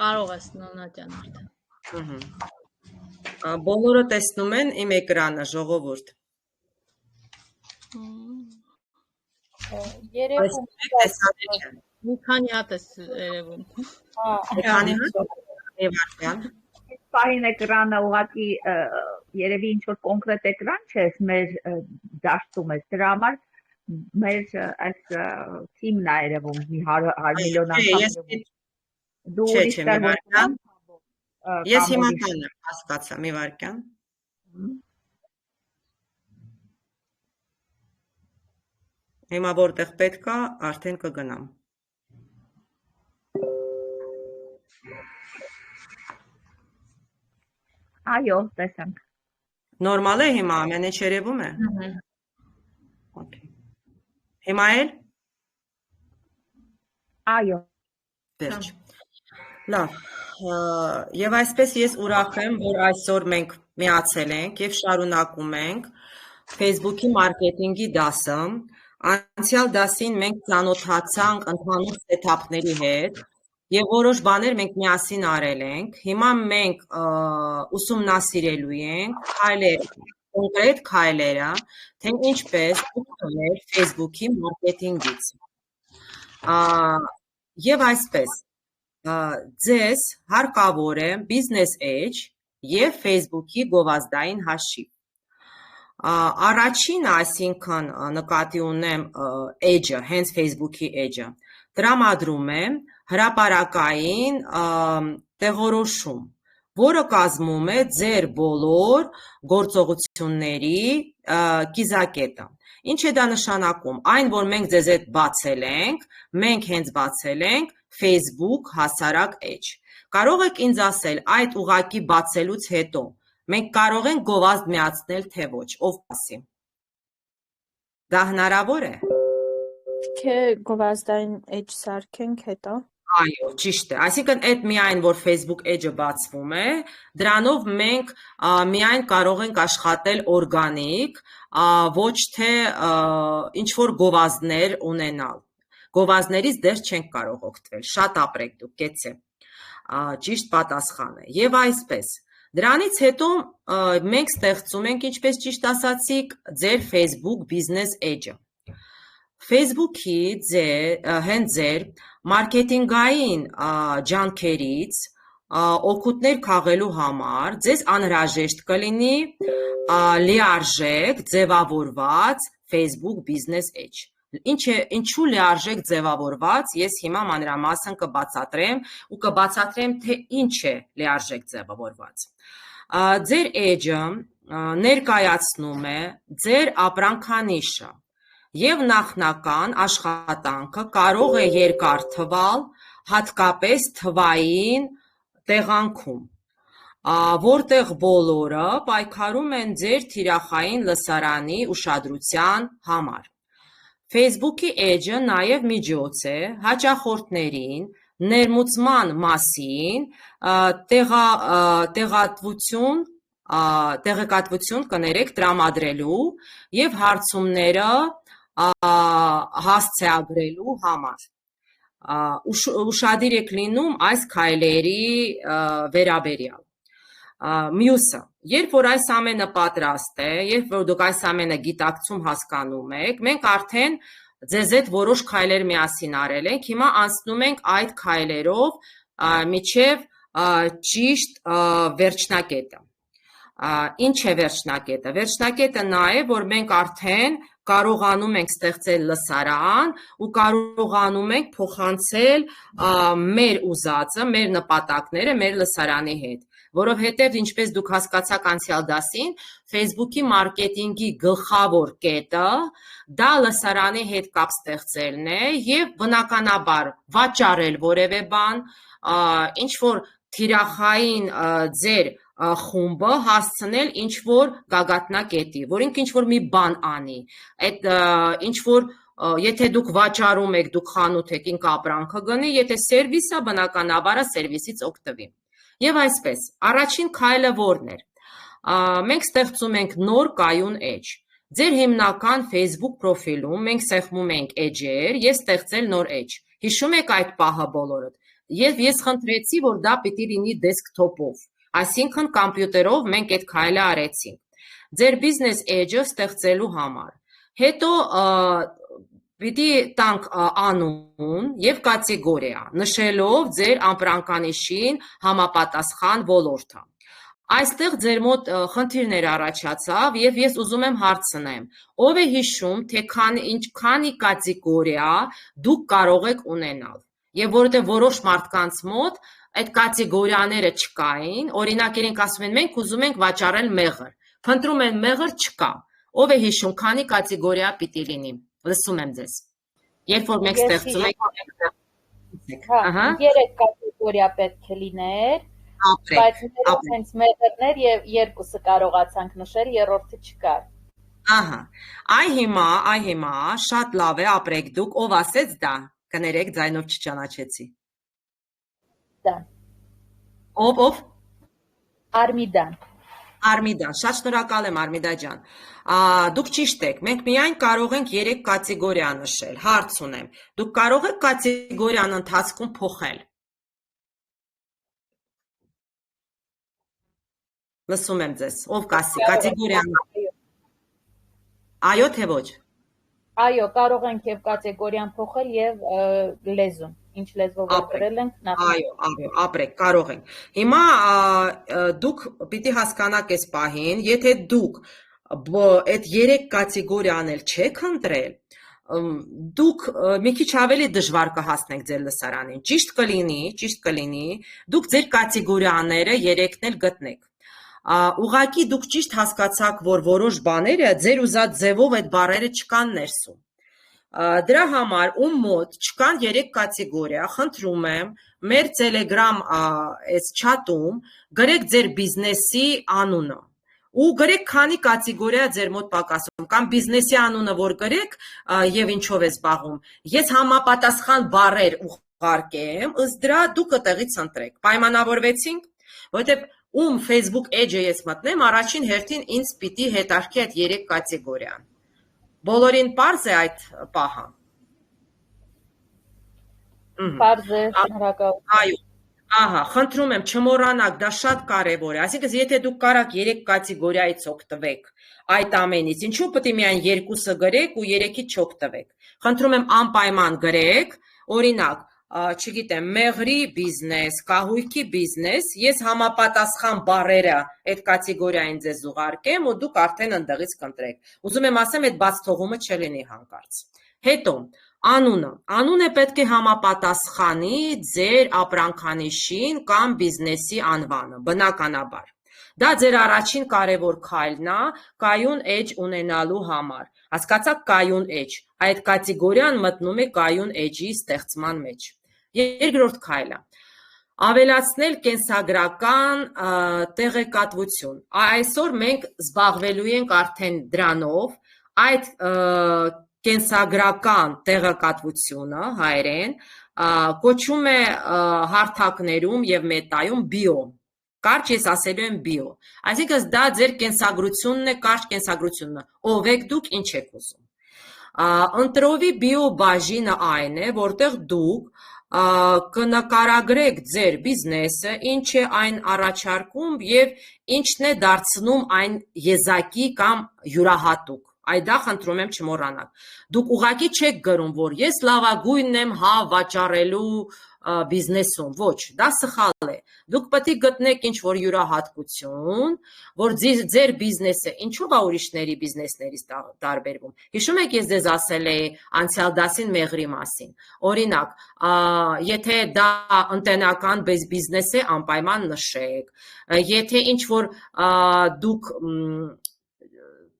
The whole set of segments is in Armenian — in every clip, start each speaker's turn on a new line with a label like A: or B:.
A: Կարող ես Նոնա ջան արդեն։
B: Բոլորը տեսնում են իմ էկրանը, ժողովուրդ։
C: Երևում
A: Մի քանի հատ է երևում։
B: Քանի հատ Եվարդյան։
D: Պահին էկրանը ուղղակի երևի ինչ-որ կոնկրետ էկրան չէ, մեր դաշտում է, դրա համար մեր այս թիմն է երևում մի 100 միլիոն անգամ։ Դու ուրիշ
B: Ես հիմա հասկացա, մի վարքյան։ Հիմա որտեղ պետք է, արդեն կգնամ։
D: Այո, տեսանք։
B: Նորմալ է հիմա, ամեն ինչ երևում է։ Հիմա էլ։
D: Այո։
B: Վերջ։ Լավ, եւ այսպես ես ուրախ եմ, որ այսօր մենք միացել ենք եւ շարունակում ենք Facebook-ի մարքեթինգի դասը։ Անցյալ դասին մենք ծանոթացանք ընդհանուր սեթափների հետ եւ որոշ բաներ մենք միասին արել ենք։ Հիմա մենք ուսումնասիրելու ենք կոնկրետ քայլերը, թե ինչպես օգտվել Facebook-ի մարքեթինգից։ Եվ այսպես ձեզ հարկավոր է Business Edge եւ Facebook-ի գովազդային հաշիվ։ Առաջինը, այսինքն նկատի ունեմ edge-ը, հենց Facebook-ի edge-ը, տրամադրում է հրապարակային տեղորոշում, որը կազմում է ձեր բոլոր գործողությունների կիզակետը։ Ինչ է դա նշանակում։ Այն, որ մենք ձեզ հետ բացել ենք, մենք հենց բացել ենք Facebook հասարակ edge։ Կարող եք ինձ ասել, այդ ուղակի բացելուց հետո մենք կարող ենք գովազդ միացնել, թե ոչ, ով ասի։ Դա հնարավոր է։
C: Թե գովազդային edge սարքենք հետո։
B: Այո, ճիշտ է։ Այսինքն այդ միայն որ Facebook edge-ը բացվում է, դրանով մենք միայն կարող ենք աշխատել օրգանիկ, ոչ թե ինչ որ գովազդներ ունենալ։ Գովազդներից դեռ չենք կարող օգտվել։ Շատ ապրեք դուք, կեցե։ Ճիշտ պատասխան է։ Եվ այսպես, դրանից հետո մենք ստեղծում ենք, ինչպես ճիշտ ասացիք, ձեր Facebook Business Edge-ը։ Facebook-ի հենց ձեր մարքեթինգային ջանքերից օգուտներ քաղելու համար ձեզ անհրաժեշտ կլինի լիարժեք ձևավորված Facebook Business Edge։ Ինչու լիարժեք ձևավորված, ես հիմա մանրամասն կբացատրեմ ու կբացատրեմ, թե ինչ է լիարժեք ձևավորված։ Ձեր edge-ը ներկայացնում է ձեր ապրանքանիշը եւ նախնական աշխատանքը կարող է երկար թվալ, հատկապես թվային տեղանքում, որտեղ բոլորը պայքարում են ձեր թիրախային լսարանի ուշադրության համար։ Facebook-ի edge-ը նաև միջոց է հաճախորդներին ներմուծման մասին տեղեկատվություն տրամադրելու եւ հարցումները հասցեագրելու համար։ Ուշադիր եք լինում այս քայլերի վերաբերյալ։ Մյուսը, երբ որ այս ամենը պատրաստ է, երբ որ դուք այս ամենը գիտակցում հասկանում եք, մենք արդեն ձեզ հետ որոշ քայլեր միասին արել ենք, հիմա անցնում ենք այդ քայլերով միջև ճիշտ վերջնակետը։ Ինչ է վերջնակետը։ Վերջնակետը նա է, որ մենք արդեն կարողանում ենք ստեղծել լսարան ու կարողանում ենք փոխանցել մեր ուզածը, մեր նպատակները մեր լսարանի հետ, որովհետև ինչպես դուք հասկացաք անցյալ դասին, Facebook-ի մարքեթինգի գլխավոր կետը դա լսարանի հետ կապ ստեղծելն է եւ բնականաբար վաճառել որևէ բան, ինչ որ թիրախային ձեր խումբը հասցնել ինչ որ գագաթնակետի, որ ինքը ինչ որ մի բան անի, այդ ինչ որ եթե դուք վաճառում եք, դուք խանութ եք, ինքը ապրանքը գնի, եթե սերվիս է, բնականաբար սերվիսից օգտվի։ Եվ այսպես, առաջին քայլը որն էր։ Մենք ստեղծում ենք նոր կայուն edge։ Ձեր հիմնական Facebook պրոֆիլում մենք սեղմում ենք edge-եր եւ ստեղծել նոր edge։ Հիշում եք այդ պահը բոլորդ։ Եվ ես խնդրեցի, որ դա պիտի լինի դեսքթոփով, այսինքն կոմպյուտերով մենք այդ քայլը արեցինք։ Ձեր business edge-ը ստեղծելու համար։ Հետո պիտի տանք անուն եւ կատեգորիա, նշելով ձեր ամպրանկանիշին համապատասխան ոլորտը։ Այստեղ ձեր մոտ խնդիրներ առաջացավ եւ ես ուզում եմ հարցնեմ. ով է հիշում, թե քանի կատեգորիա դուք կարող եք ունենալ։ Եվ որովհետեւ որոշ մարդկանց մոտ այդ կատեգորիաները չկային, օրինակ իրենք ասում են մենք ուզում ենք վաճառել մեղր, փնտրում են մեղր չկա։ Ով է հիշում, քանի կատեգորիա պիտի լինի։ Լսում եմ ձեզ։ Երբ որ մենք ստեղծում ենք,
C: հա, 3 կատեգորիա պետք է լիներ, բայց մենք հենց մեղրներ եւ երկուսը կարողացանք նշել, երրորդը չկար։
B: Ահա։ Այ հիմա շատ լավ է ապրեք դուք, ով ասեց դա, կներեք ձայնով չճանաչեցի։
C: Դա։
B: Ով։
C: Արմիդան,
B: շատ շնորհակալ եմ Արմիդա ջան։ Դուք ճիշտ եք, մենք միայն կարող ենք 3 կատեգորիա նշել։ Հարց ունեմ։ Դուք կարող եք կատեգորիան ընթացքում փոխել։ Լսում եմ ձեզ։ Ով կասի կատեգորիան։ Այո, թե ոչ։
C: Այո, կարող ենք եւ կատեգորիան փոխել եւ լեզուն, ինչ լեզվով գրել ենք նախ։
B: Այո, ապրեք, կարող ենք։ Հիմա դուք պիտի հասկանաք այս պահին, եթե դուք այդ 3 կատեգորիան էլ չեք ընտրել, դուք մի քիչ ավելի դժվար կհասնեք ձեր լսարանին։ Ճիշտ կլինի, դուք ձեր կատեգորիաները 3-ն էլ գտնեք։ Ուղղակի դուք ճիշտ հասկացաք, որ որոշ բաները ձեր ուզած ձևով այդ բառերը չկան ներսում։ Դրա համար ում մոտ չկան 3 կատեգորիա, խնդրում եմ մեր Telegram այս chat-ում գրեք ձեր բիզնեսի անունը ու գրեք քանի կատեգորիա ձեր մոտ պակասում կամ բիզնեսի անունը որ գրեք եւ ինչով է զբաղվում։ Ես համապատասխան բառեր ուղարկեմ, ըստ դրա դուք այդտեղից ընտրեք։ Պայմանավորվեցինք, որովհետեւ ում Facebook edge-ը ես մտնեմ, առաջին հերթին ինձ պիտի հետարքի այդ 3 կատեգորիան։ Բոլորին պարզ է այդ պահը։
C: Պարզ է, շնորհակալություն։
B: Այո, ահա, խնդրում եմ չմոռանաք, դա շատ կարևոր է։ Այսինքն, եթե դուք կարաք 3 կատեգորիայից օգտվեք այդ ամենից, ինչու պետք է միայն 2-ը գրեք ու 3-ից չօգտվեք։ Խնդրում եմ անպայման գրեք, օրինակ, չգիտեմ, մեղրի բիզնես, կահույքի բիզնես, ես համապատասխան բառերը այդ կատեգորիային ձեզ ուղարկեմ ու դուք արդեն ընդդեղից կընտրեք։ Ուզում եմ ասեմ, այդ բաց թողումը չլինի հանկարծ։ Հետո, անունը պետք է համապատասխանի ձեր ապրանքանիշին կամ բիզնեսի անվանը, բնականաբար։ Դա ձեր առաջին կարևոր քայլն է կայուն edge ունենալու համար։ Հասկացաք կայուն edge, այդ կատեգորիան մտնում է կայուն edge-ի ստեղծման մեջ։ Երկրորդ քայլը ավելացնել կենսագրական տեղեկատվություն։ Այսօր մենք զբաղվելու ենք արդեն դրանով, այդ կենսագրական տեղեկատվությունը հայերեն կոչվում է հարթակներում եւ մետայում bio։ Կարճ ես ասելու եմ bio։ Այսինքն դա ձեր կենսագրությունն է, կարճ կենսագրությունն է։ Ով եք դուք, ինչ եք ուզում։ Ընտրովի bio բաժինը այն է, որտեղ դուք կնկարագրեք ձեր բիզնեսը, ինչ է այն առաջարկում եւ ինչն է դարձնում այն եզակի կամ յուրահատուկ։ Այդ դա խնդրում եմ չմոռանաք։ Դուք ուղղակի չեք գրում, որ ես լավագույնն եմ վաճառելու բիզնեսում, ոչ, դա սխալ է։ Դուք պետք է գտնեք ինչ-որ յուրահատկություն, որ ձեր բիզնեսը ինչու՞ է ուրիշների բիզնեսներից տարբերվում։ Հիշում եք, ես ձեզ ասել էի անցյալ դասին մեղրի մասին։ Օրինակ, եթե դա ընտանեկան բիզնես է, անպայման նշեք։ Եթե ինչ-որ դուք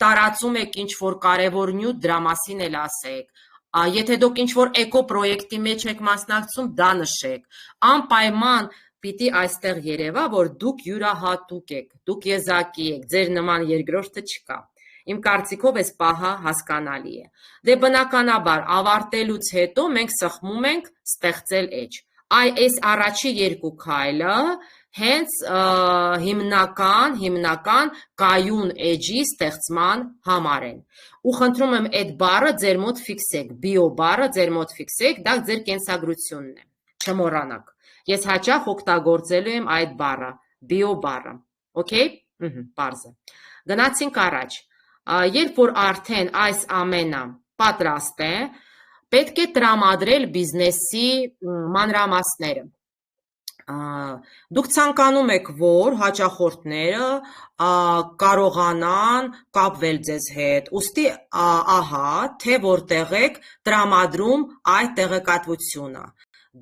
B: տարածում եք ինչ-որ կարևոր նյութ, դրա մասին էլ ասեք։ Եթե դուք ինչ-որ էկո պրոյեկտի մեջ եք մասնակցում, դա նշեք։ Անպայման պիտի այստեղ երևա, որ դուք յուրահատուկ եք, դուք եզակի եք, ձեր նման երկրորդը չկա։ Իմ կարծիքով այս պահը հասկանալի է։ Դե բնականաբար ավարտելուց հետո մենք սխմում ենք ստեղծել edge։ Այս առաջի 2 քայլը հենց հիմնական կայուն edge-ի ստեղծման համար են։ Ու խնդրում եմ այդ բառը ձեր մոտ ֆիքսեք, bio բառը ձեր մոտ ֆիքսեք, դա ձեր կենսագրությունն է։ Չմոռանաք։ Ես հաճախ օգտագործելու եմ այդ բառը, bio բառը, okay? Պարզ է։ Գնացինք առաջ։ Երբ որ արդեն այս ամենը պատրաստ է, պետք է տրամադրել բիզնեսի մանրամասները։ Դուք ցանկանում եք, որ հաճախորդները կարողանան կապվել ձեզ հետ, ուստի ահա, թե որտեղ եք տրամադրում այդ տեղեկատվությունը։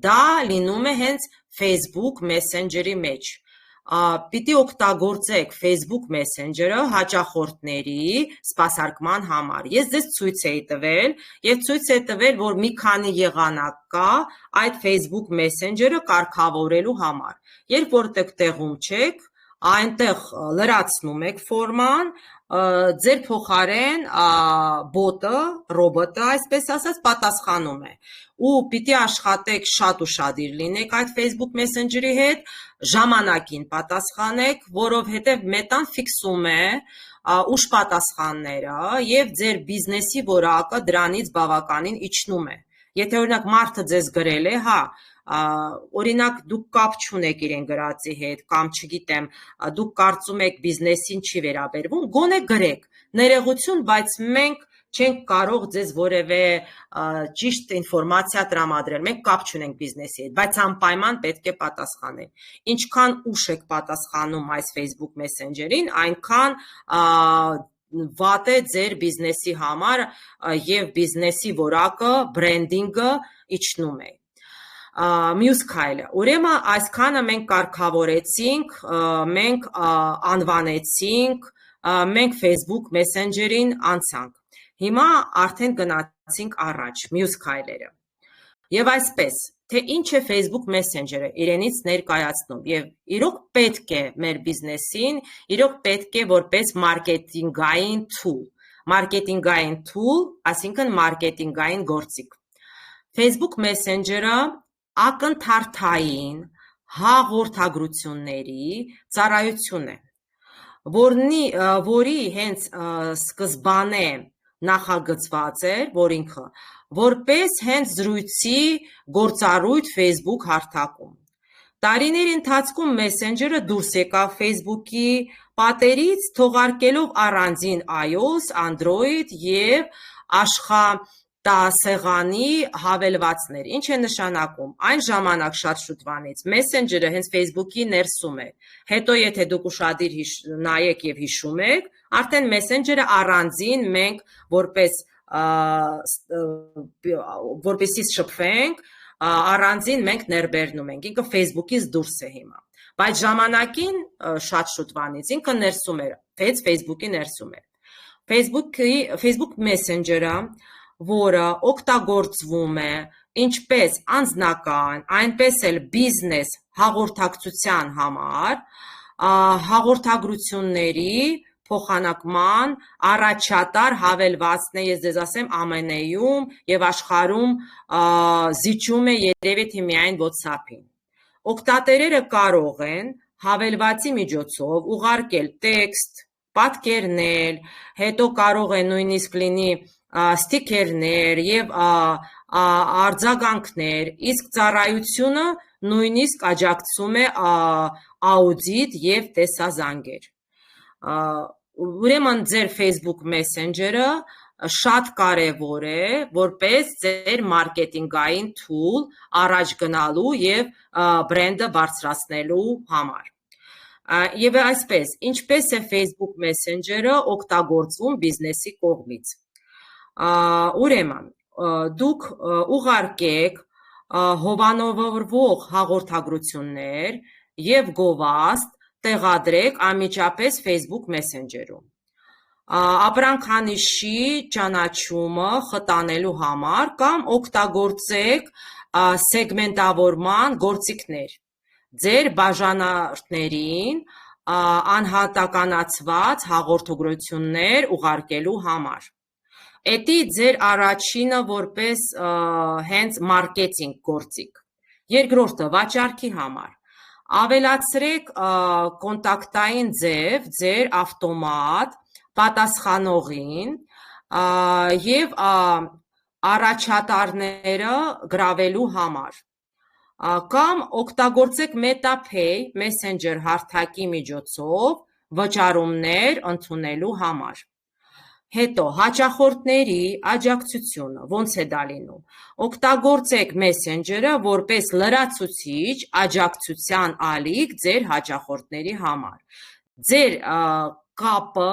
B: Դա լինում է հենց Facebook Messenger-ի մեջ։ Պիտի օգտագործեք Facebook Messenger-ը հաճախորդների սպասարկման համար։ Ես ձեզ ցույց էի տվել եւ ցույց է տվել, որ մի քանի եղանակ կա այդ Facebook Messenger-ը կարգավորելու համար։ Երբ որ տեղում չեք, այնտեղ լրացնում եք ֆորման, ձեր փոխարեն բոտը, ռոբոտը, այսպես ասած, պատասխանում է։ Ու պիտի աշխատեք շատ ուշադիր լինեք այդ Facebook Messenger-ի հետ, ժամանակին պատասխանեք, որովհետև մետան ֆիքսում է ուշ պատասխանները եւ ձեր բիզնեսի որակը դրանից բավականին իջնում է։ Եթե օրինակ մարդը ձեզ գրել է, օրինակ դուք կապ չունեք իրեն գրածի հետ, կամ չգիտեմ, դուք կարծում եք բիզնեսին չի վերաբերվում, գոնե գրեք, ներողություն, բայց մենք չենք կարող ձեզ որևէ ճիշտ ինֆորմացիա տրամադրել, մենք կապ չունենք բիզնեսի հետ, բայց անպայման պետք է պատասխանել։ Ինչքան ուշ եք պատասխանում այս Facebook Messenger-ին, այնքան վատ է ձեր բիզնեսի համար եւ բիզնեսի որակը, բրենդինգը իջնում է։ Մյուս քայլը, ուրեմն այսքանը մենք կարգավորեցինք, մենք անվանեցինք, մենք Facebook Messenger-ին անցանք։ Հիմա արդեն գնացինք առաջ, մյուս քայլերը։ Եվ այսպես, թե ինչ է Facebook Messenger-ը իրենից ներկայացնում եւ իրոք պետք է մեր բիզնեսին, իրոք պետք է որպես մարքեթինգային tool, այսինքն մարքեթինգային գործիք։ Facebook Messenger-ը ակնթարթային հաղորդագրությունների ծառայություն է, որի հենց սկզբանե նախագծված էր, որ ինքը որպես հենց զրույցի գործառույթ Facebook հարթակում։ Տարիների ընթացքում Messenger-ը դուրս եկավ Facebook-ի պատերից, թողարկելով առանձին iOS, Android եւ աշխատասեղանի հավելվածներ։ Ինչ է նշանակում։ Այն ժամանակ շատ շուտվանից Messenger-ը հենց Facebook-ի ներսում է։ Հետո եթե դուք ուշադիր նայեք եւ հիշում եք, արդեն Messenger-ը առանձին մենք որպեսզի շփվենք, առանձին մենք ներբեռնում ենք, ինքը Facebook-ից դուրս է հիմա, բայց ժամանակին շատ շուտվանից ինքը ներսում էր, հենց Facebook-ի ներսում էր։ Facebook Messenger-ը, որը օգտագործվում է ինչպես անձնական, այնպես էլ բիզնես հաղորդակցության համար, հաղորդագրությունների փոխանակման առաջատար հավելվածն է, ես ձեզ ասեմ, ԱՄՆ-ում եւ աշխարհում զիջում է երևի թե միայն WhatsApp-ին։ Օգտատերերը կարող են հավելվածի միջոցով ուղարկել տեքստ, պատկերներ, հետո կարող է նույնիսկ լինի ստիկերներ եւ արձագանքներ, իսկ ծառայությունը նույնիսկ աջակցում է աուդիտ եւ տեսազանգեր։ Ուրեմն ձեր Facebook Messenger-ը շատ կարևոր է, որպես ձեր մարքեթինգային tool առաջ գնալու եւ բրենդը բարձրացնելու համար։ Եվ այսպես, ինչպես է Facebook Messenger-ը օգտագործվում բիզնեսի կողմից։ Ուրեմն, դուք ուղարկեք հովանավորվող հաղորդագրություններ եւ գովազդ տեղադրեք անմիջապես Facebook Messenger-ում։ Ապրանքանիշի ճանաչումը խտանելու համար կամ օգտագործեք սեգմենտավորման գործիքներ ձեր բաժանարդներին անհատականացված հաղորդագրություններ ուղարկելու համար։ Էդի ձեր առաջինը որպես հենց մարքեթինգ գործիք։ Երկրորդը վաճառքի համար։ Ավելացրեք կոնտակտային ձև ձեր ավտոմատ պատասխանողին եւ առաջատարները գրավելու համար։ կամ օգտագործեք MetaPay Messenger հարթակի միջոցով վճարումներ ընդունելու համար։ Հետո հաճախորդների աջակցությունը ոնց է դա լինում։ Օգտագործեք Messenger-ը որպես լրացուցիչ աջակցության ալիք ձեր հաճախորդների համար։ Ձեր կապը,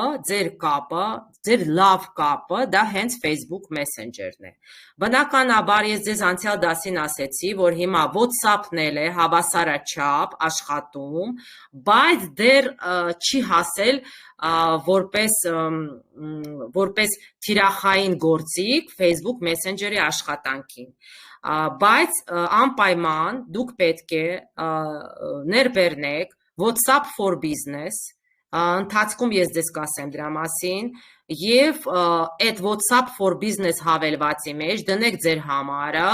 B: ձեր լավ կապը դա հենց Facebook Messenger-ն է։ Բնականաբար ես ձեզ անցյալ դասին ասեցի, որ հիմա WhatsApp-ն էլ է հավասարաչափ աշխատում, բայց դեռ չի հասել որպես թիրախային գործիք Facebook Messenger-ի աշխատանքին։ Բայց անպայման դուք պետք է ներբեռնեք WhatsApp for Business, ընթացքում ես ձեզ կասեմ դրա մասին, եւ այդ WhatsApp for Business հավելվածի մեջ դնեք ձեր համարը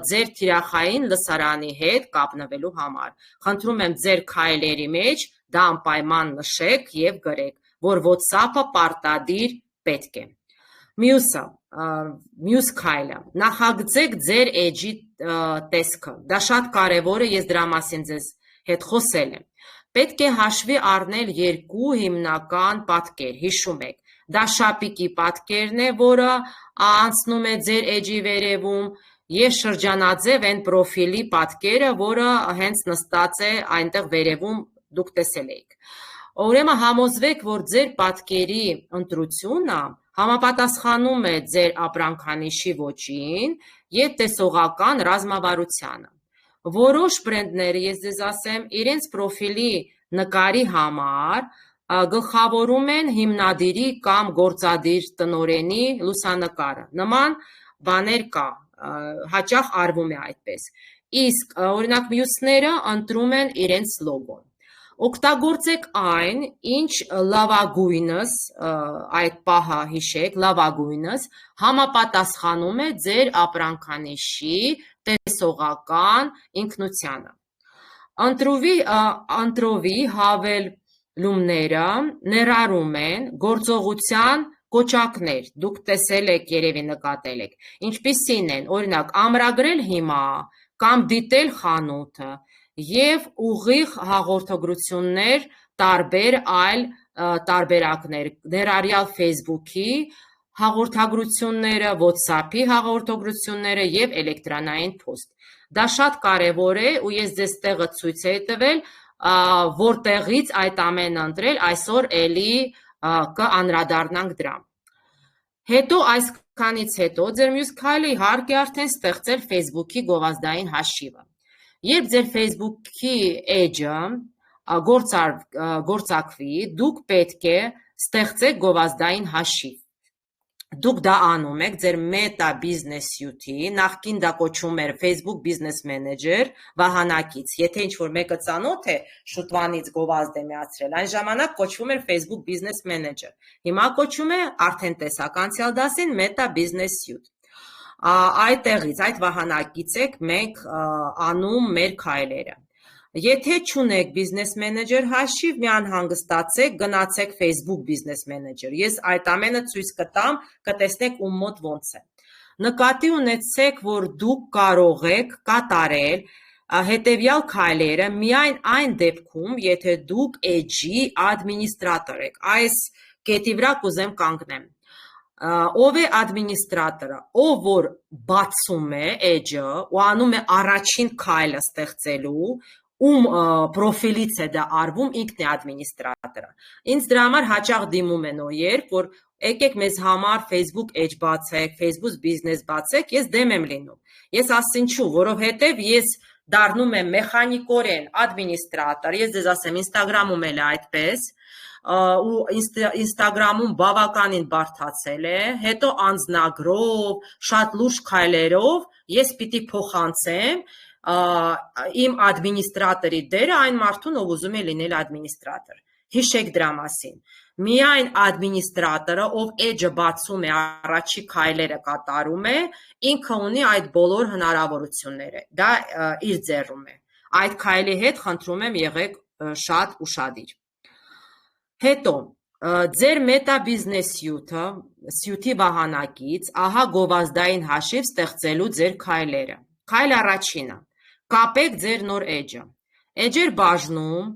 B: ձեր թիրախային լսարանի հետ կապնվելու համար։ Խնդրում եմ ձեր քայլերի մեջ դա անպայման նշեք եւ գրեք, որ WhatsApp-ը պարտադիր պետք է։ Մյուս քայլը, նախագծեք ձեր էջի տեսքը։ Դա շատ կարևոր է, ես դրա մասին ձեզ հետ խոսել եմ։ Պետք է հաշվի առնել երկու հիմնական պատկեր, հիշում եք, դա շապիկի պատկերն է, որը անցնում է ձեր էջի վերևում, եւ շրջանաձև այն պրոֆիլի պատկերը, որը հենց նստած է այնտեղ վերևում դուք տեսել եք։ Ուրեմն համոզվեք, որ ձեր պատկերի ընտրությունը համապատասխանում է ձեր ապրանքանիշի ոճին եւ տեսողական ռազմավարությանը։ Որոշ բրենդները, ես ձեզ ասեմ, իրենց պրոֆիլի նկարի համար գլխավորում են հիմնադիրի կամ գործադիր տնօրենի լուսանկարը։ Նման բաներ կա, հաճախ արվում է այդպես։ Իսկ օրինակ մյուսները ընտրում են իրենց լոգոն։ Օգտագործեք այն, ինչ լավագույնս, այդ պահը հիշեք, լավագույնս համապատասխանում է ձեր ապրանքանիշի տեսողական ինքնությանը։ Ընտրովի հավելումները ներառում են գործողության կոճակներ, դուք տեսել եք, երևի նկատել եք, ինչպիսին են, օրինակ, ամրագրել հիմա կամ դիտել խանութը եւ ուղիղ հաղորդագրություններ տարբեր այլ տարբերակներ, ներառյալ Facebook-ի հաղորդագրությունները, WhatsApp-ի հաղորդագրությունները եւ էլեկտրոնային post։ Դա շատ կարևոր է ու ես ձեզ տեղը ցույց էի տվել, որտեղից այդ ամենը ընտրել, այսօր էլի կանդրադառնանք դրան։ Հետո այսքանից հետո ձեր մյուս քայլը իհարկե արդեն ստեղծել Facebook-ի գովազդային հաշիվը։ Երբ ձեր Facebook-ի էջը գործակվի, դուք պետք է ստեղծեք գովազդային հաշիվ։ Դուք դա անում եք ձեր Meta Business Suite-ի, նախկին դա կոչվում էր Facebook Business Manager վահանակից, եթե ինչ-որ մեկը ծանոթ է շուտվանից գովազդ է միացրել, այն ժամանակ կոչվում էր Facebook Business Manager, հիմա կոչվում է արդեն տեսակ անցյալ դասին Meta Business Suite։ Այդտեղից, այդ վահանակից եք մենք անում մեր քայլերը։ Եթե չունեք Business Manager հաշիվ, մի անհանգստացեք, գնացեք Facebook Business Manager։ Ես այդ ամենը ցույց կտամ, կտեսնեք ում մոտ ոնց է։ Նկատի ունեցեք, որ դուք կարող եք կատարել հետևյալ քայլերը միայն այն դեպքում, եթե դուք էջի ադմինիստրատոր եք։ Այս կետի վրա կուզեմ կանգնեմ։ Ով է ադմինիստրատորը, ով որ բացում է էջը ու անում է առաջին քայլը ստեղծելու, ում պրոֆիլից է դա արվում, ինքն է ադմինիստրատորը։ Ինձ դրա համար հաճախ դիմում են օրեր, որ եկեք մեզ համար Facebook էջ բացեք, Facebook Business բացեք, ես դեմ եմ լինում։ Ես ասին ինչու, որովհետև ես դառնում եմ մեխանիկորեն ադմինիստրատոր, ես ձեզ ասեմ, Instagram-ում էլ է այդպես, ու Instagram-ում բավականին բարդացել է, հետո անձնագրով, շատ լուրջ քայլերով ես պիտի փոխանցեմ իմ ադմինիստրատորի դերը այն մարդուն, ով ուզում է լինել ադմինիստրատոր։ Հիշեք դրա մասին։ Միայն ադմինիստրատորը, ով էջը բացում է, առաջի քայլերը կատարում է, ինքը ունի այդ բոլոր հնարավորությունները։ Դա իր ձեռում է։ Այդ քայլի հետ խնդրում եմ եղեք շատ ուշադիր։ Հետո ձեր Meta Business Suite-ի վահանակից ահա գովազդային հաշիվ ստեղծելու ձեր քայլերը։ Քայլ առաջինը։ կապեք ձեր նոր էջը։ Էջեր բաժնում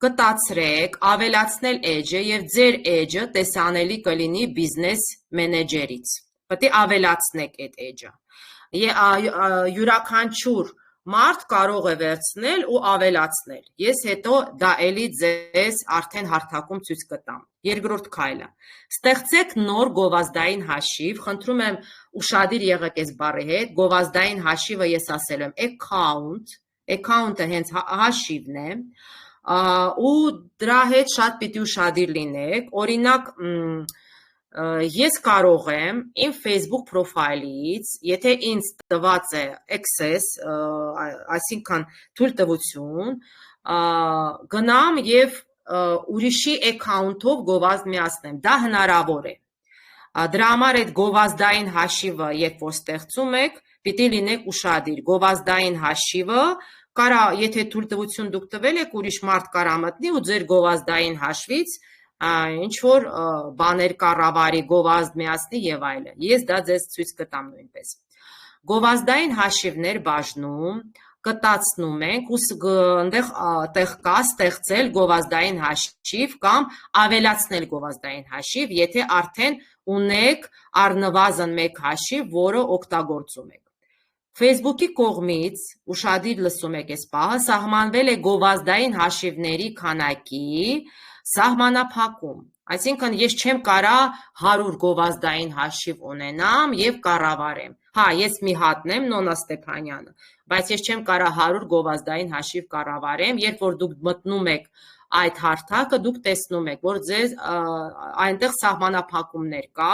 B: կտացրեք, ավելացնել էջը եւ ձեր էջը տեսանելի կլինի բիզնես մենեջերից։ Պետք է ավելացնեք այդ էջը։ Յուրաքանչյուր մարդ կարող է վերցնել ու ավելացնել։ Ես հետո դա էլի ձեզ արդեն հարթակում ցույց կտամ։ Երկրորդ քայլը։ Ստեղծեք նոր գովազդային հաշիվ, խնդրում եմ ուշադիր եղեք այս բառի հետ, գովազդային հաշիվը ես ասել եմ account-ը հենց հաշիվն է, ու դրա հետ շատ պիտի ուշադիր լինեք, օրինակ ես կարող եմ իմ Facebook պրոֆայլից, եթե ինձ տված է access, այսինքն թույլտվություն, գնամ եւ ուրիշի account-ով գովազդ միացնեմ, դա հնարավոր է։ Դրա համար այդ գովազդային հաշիվը, երբ որ ստեղծում եք, պիտի լինեք ուշադիր։ Գովազդային հաշիվը կարա, եթե թույլտվություն դուք տվել եք, ուրիշ մարդ կարա մտնի ու ձեր գովազդային հաշվից ինչ որ բաներ կառավարի, գովազդ միացնի եւ այլն։ Ես դա ձեզ ցույց կտամ նույնպես։ Գովազդային հաշիվներ բաժնում կտացնում ենք ու այնտեղ տեղ կա ստեղծել գովազդային հաշիվ կամ ավելացնել գովազդային հաշիվ, եթե արդեն ունեք առնվազն մեկ հաշիվ, որը օգտագործում եք։ Facebook-ի կողմից ուշադիր լսում եք այս պահը, սահմանվել է գովազդային հաշիվների քանակի սահմանափակում։ Այսինքն ես չեմ կարա 100 գովազդային հաշիվ ունենամ եւ կառավարեմ։ Հա, ես մի հատն եմ, Նոնա Ստեփանյանը, բայց ես չեմ կարա 100 գովազդային հաշիվ կառավարեմ, երբ որ դուք մտնում եք այդ հարթակը, դուք տեսնում եք, որ ձեզ այնտեղ սահմանափակումներ կա,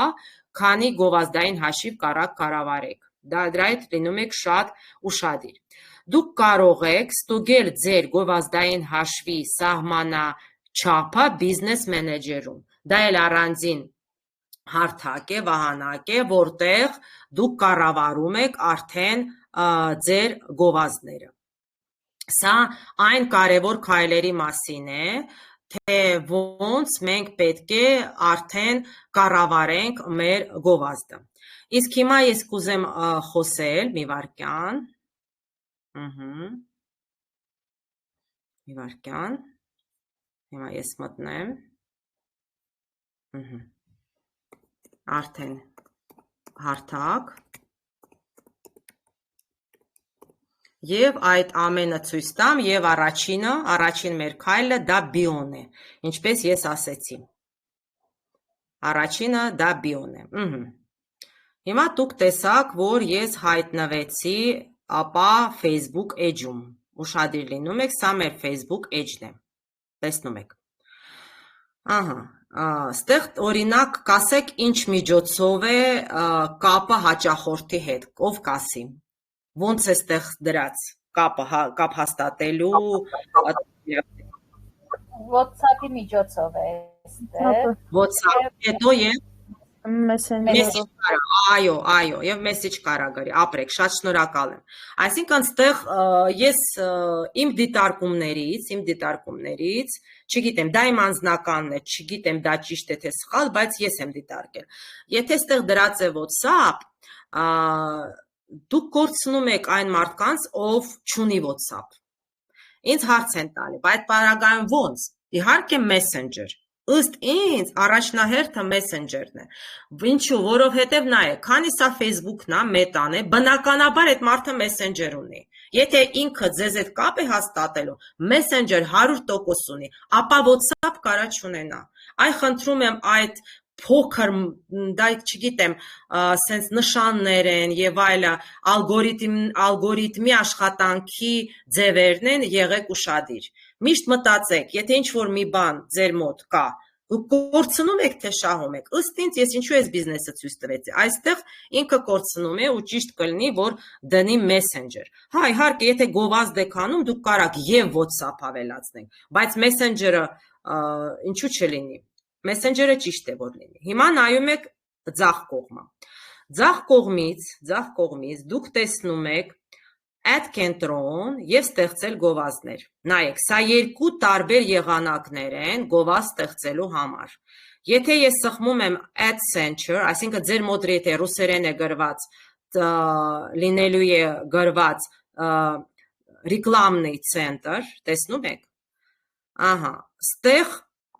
B: քանի գովազդային հաշիվ կարաք կառավարեք։ Դրա հետ լինում եք շատ ուշադիր։ Դուք կարող եք ստուգել ձեր գովազդային հաշվի սահմանաչափը բիզնես մենեջերում։ Դա էլ առանձին հարթակ է, վահանակ է, որտեղ դուք կառավարում եք արդեն ձեր գովազդները։ Սա այն կարևոր քայլերի մասին է, թե ոնց մենք պետք է արդեն կառավարենք մեր գովազդը։ Իսկ հիմա ես կուզեմ խոսել մի վարքյան։ Մի վարքյան։ Հիմա ես մտնեմ։ Արդեն հարթակ։ Եվ այդ ամենը ցույց տամ եւ առաջին մեր քայլը դա բիոն է, ինչպես ես ասեցի։ Առաջինը դա բիոն է։ Հիմա դուք տեսաք, որ ես հայտնվեցի ապա Facebook էջում։ Ուշադիր լինում եք, սա մեր Facebook էջն է։ Տեսնում եք։ Ահա, ստեղ օրինակ կասեք ինչ միջոցով է կապը հաճախորդի հետ, ով կասի։ Ոնց է ստեղ դրած կապ հաստատելու
C: WhatsApp-ի միջոցով է ստեղ։
B: WhatsApp, հետո եւ
A: Messenger-ով։
B: Այո, եւ message կարա գրի, ապրեք, շատ շնորհակալ եմ։ Այսինքն ստեղ ես իմ դիտարկումներից, չգիտեմ, դա իմ անձնականն է, չգիտեմ դա ճիշտ է թե սխալ, բայց ես եմ դիտարկել։ Եթե ստեղ դրած է WhatsApp, դուք կորցնում եք այն մարդկանց, ով չունի WhatsApp։ Ինձ հարց են տալի, բայց պարագայում ոնց։ Իհարկե Messenger։ Ըստ ինձ առաջնահերթը Messenger-ն է։ Ինչու, որովհետև նայեք, քանի սա Facebook-ն է, Meta-ն է, բնականաբար այդ մարդը Messenger ունի։ Եթե ինքը ձեզ հետ կապ է հաստատելու, Messenger 100% ունի, ապա WhatsApp կարա չունենա։ Այ խնդրում եմ այդ փոքր, դա չգիտեմ, սենց նշաններ են եւ այլը, ալգորիթմի աշխատանքի ձևերն են, եղեք ուշադիր։ Միշտ մտածեք, եթե ինչ-որ մի բան ձեր մոտ կա, կորցնում եք թե շահում եք։ Ըստ ինձ ես ինչու ես բիզնեսը ցույց տվեցի։ Այստեղ ինքը կորցնում է ու ճիշտ կլինի, որ դնի Messenger։ Հա, իհարկե, եթե գովազդ եք անում, դուք կարաք եւ WhatsApp ավելացնեք, բայց Messenger-ը ինչու չլինի։ Messenger-ը ճիշտ է որ լինի։ Հիմա նայում եք ձախ կողմը։ Ձախ կողմից դուք տեսնում եք add կենտրոն եւ ստեղծել գովազդներ։ Նայեք, սա երկու տարբեր եղանակներ են գովազդ ստեղծելու համար։ Եթե ես սխմում եմ add center, այսինքն ձեր մոտ եթե ռուսերեն է գրված, լինելու է գրված ռեկլամնի ցենտր, տեսնում եք։ Ահա, ստեղ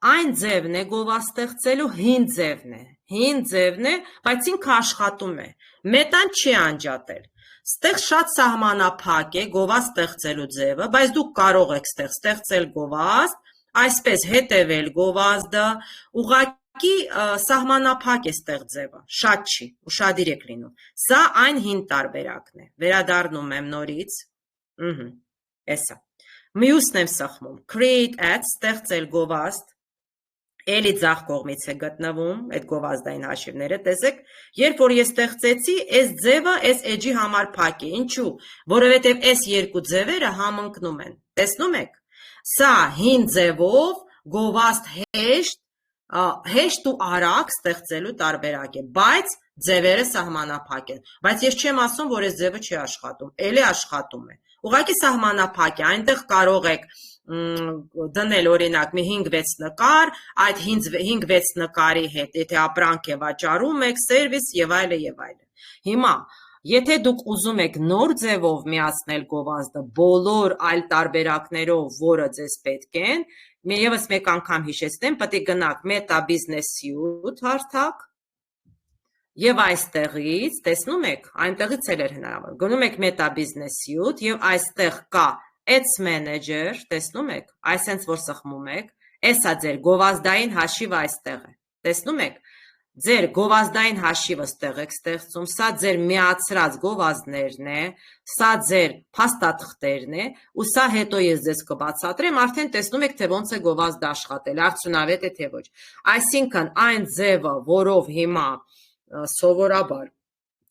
B: այն ձևն է գովազդեղծելու հին ձևն է, բայց ինքը աշխատում է։ Մետան չի անջատել։ Ստեղ շատ սահմանափակ է գովազդեղծելու ձևը, բայց դուք կարող եք ստեղ ստեղծել գովազդ, այսպես հետևել գովազդը, ուղղակի սահմանափակ է ստեղ ձևը, շատ չի, ուշադիր եք լինում։ Սա այն հին տարբերակն է։ Վերադառնում եմ նորից։ Էսա։ Մյուսն եմ սխմում, create ads, ստեղծել գովազդ, էլի ձախ կողմից է գտնվում, այդ գովազդային հաշիվները, տեսեք, երբ որ ես ստեղծեցի, այս ձևը, այս edge-ի համար փակ է, ինչու, որովհետև այս երկու ձևերը համընկնում են, տեսնում եք, սա հին ձևով գովազդ հեշտ ու արագ ստեղծելու տարբերակ է, բայց ձևերը սահմանափակ են, բայց ես չեմ ասում, որ այս ձևը չի աշխատում, էլի աշխատում է, ուղղակի սահմանափակ է, այնտեղ կարող եք դնել օրինակ մի 5-6 նկար, այդ 5-6 նկարի հետ, եթե ապրանք է վաճառում եք, սերվիս եւ այլն եւ այլն։ Հիմա, եթե դուք ուզում եք նոր ձևով միացնել գովազդը բոլոր այլ տարբերակներով, որը ձեզ պետք են, եւս մեկ անգամ հիշեցնեմ, պետք է գնաք Meta Business Suite հարթակ եւ այստեղից, տեսնում եք, այնտեղից էլ էր հնարավոր։ Գնում եք Meta Business Suite եւ այստեղ կա Ads Manager, տեսնում եք, այսենց որ սխմում եք, էսա ձեր գովազդային հաշիվը այստեղ է, տեսնում եք, ձեր գովազդային հաշիվը ստեղ եք ստեղծում, սա ձեր միացրած գովազդներն է, սա ձեր փաստաթղթերն է, ու սա հետո ես ձեզ կբացատրեմ, արդեն տեսնում եք, թե ոնց է գովազդը աշխատել, արդյունավետ է թե ոչ, այսինքն այն ձևը, որով հիմա սովորաբար